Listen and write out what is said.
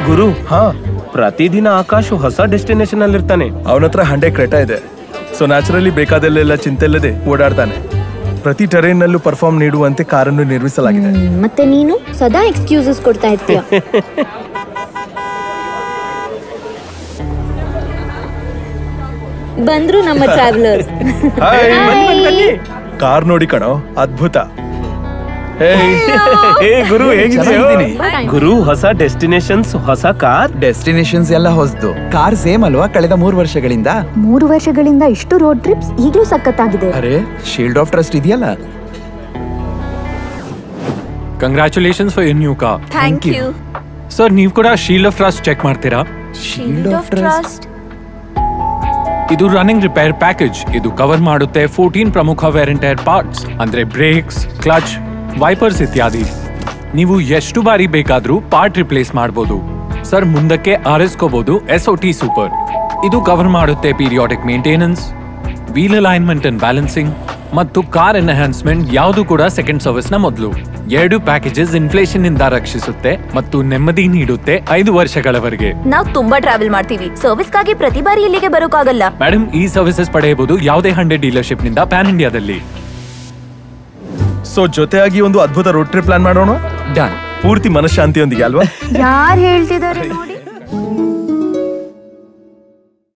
ಗುರು ಪ್ರತಿದಿನ ಆಕಾಶ್ ಹೊಸ ಡೆಸ್ಟಿನೇಷನ್ ಅಲ್ಲಿ ಇರ್ತಾನೆ. ಅವನ ಹತ್ರ 100 ಕ್ರೆಟಾ ಇದೆ. ಸೊ ನ್ಯಾಚುರಲಿ ಬೇಕಾದಲ್ಲೆಲ್ಲ ಚಿಂತೆ ಇಲ್ಲದೆ ಓಡಾಡ್ತಾನೆ. ಪ್ರತಿ ಟೆರೈನ್ ನಲ್ಲೂ ಪರ್ಫಾರ್ಮ್ ನೀಡುವಂತೆ ಕಾರನ್ನು ನಿರ್ಮಿಸಲಾಗಿದೆ. ಮತ್ತೆ ನೀನು ಸದಾ ಎಕ್ಸ್ಕ್ಯೂಸಸ್ ಕೊಡ್ತಾ ಇರ್ತೀಯ. ಬಂದ್ರು ನಮ್ಮ ಟ್ರಾವೆಲರ್ಸ್. ಕಾರ್ ನೋಡಿ ಕಣೋ, ಅದ್ಭುತ. ಗುರು ಗುರು ಹೊಸ ಡೆಸ್ಟಿನೇಷನ್ಸ್, ಹೊಸ ಕಾರ್. ಡೆಸ್ಟಿನೇಷನ್ಸ್ ಎಲ್ಲ ಹೊಸದು, ಕಾರ್ ಸೇಮ್ ಅಲ್ವಾ? ಕಳೆದ 3 ವರ್ಷಗಳಿಂದ 3 ವರ್ಷಗಳಿಂದ ಇಷ್ಟು ರೋಡ್ ಟ್ರಿಪ್ಸ್ ಈಗಲೂ ಸಖತ್ತಾಗಿದೆ. ಅರೆ, ಶೀಲ್ಡ್ ಆಫ್ ಟ್ರಸ್ಟ್ ಇದೆಯಲ್ಲ. Congratulations for your new car. Thank you sir. ನೀವು ಕೂಡ ಶೀಲ್ಡ್ ಆಫ್ ಟ್ರಸ್ಟ್ ಚೆಕ್ ಮಾಡ್ತೀರಾ? ಶೀಲ್ಡ್ ಆಫ್ ಟ್ರಸ್ಟ್ ಇದು ರನ್ನಿಂಗ್ ರಿಪೇರ್ ಪ್ಯಾಕೇಜ್. ಇದು ಕವರ್ ಮಾಡುತ್ತೆ 14 ಪ್ರಮುಖ ವೇರ್ ಅಂಡ್ ಟೈರ್ ಪಾರ್ಟ್ಸ್, ಅಂದ್ರೆ ಬ್ರೇಕ್ಸ್, ಕ್ಲಚ್, ವೈಪರ್ಸ್ ಇತ್ಯಾದಿ. ನೀವು ಎಷ್ಟು ಬಾರಿ ಬೇಕಾದ್ರೂ ಪಾರ್ಟ್ ರಿಪ್ಲೇಸ್ ಮಾಡಬಹುದು. ಸರ್, ಮುಂದಕ್ಕೆ ಆರಿಸ್ಕೋಬಹುದು SOT ಸೂಪರ್. ಇದು ಕವರ್ ಮಾಡುತ್ತೆ periodic maintenance, wheel alignment and balancing ಮತ್ತು ಕಾರ್ ಎನ್ಹಾನ್ಸ್ಮೆಂಟ್. ಯಾವುದು ಕೂಡ ಸೆಕೆಂಡ್ ಸರ್ವಿಸ್ ನ ಮೊದಲು. 2 ಪ್ಯಾಕೇಜಸ್ ಇನ್ಫ್ಲೇಷನ್ ಇಂದ ರಕ್ಷಿಸುತ್ತೆ ಮತ್ತು ನೆಮ್ಮದಿ ನೀಡುತ್ತೆ 5 ವರ್ಷಗಳವರೆಗೆ. ನಾವು ತುಂಬಾ ಟ್ರಾವೆಲ್ ಮಾಡ್ತೀವಿ, ಸರ್ವಿಸ್ಗಾಗಿ ಪ್ರತಿ ಬಾರಿ ಇಲ್ಲಿಗೆ ಬರೋಕ್ಕಾಗಲ್ಲ. ಮೇಡಮ್, ಈ ಸರ್ವಿಸಸ್ ಪಡೆಯಬಹುದು ಯಾವುದೇ 100 ಡೀಲರ್ಶಿಪ್ ನಿಂದ ಪ್ಯಾನ್ ಇಂಡಿಯಾದಲ್ಲಿ. ಸೊ ಜೊತೆಯಾಗಿ ಒಂದು ಅದ್ಭುತ ರೋಡ್ ಟ್ರಿಪ್ ಪ್ಲಾನ್ ಮಾಡೋಣ. ಡನ್. ಪೂರ್ತಿ ಮನಃಶಾಂತಿಯೊಂದಿಗೆ ಅಲ್ವಾ? ಯಾರು ಹೇಳ್ತಿದ್ದಾರೆ ನೋಡಿ.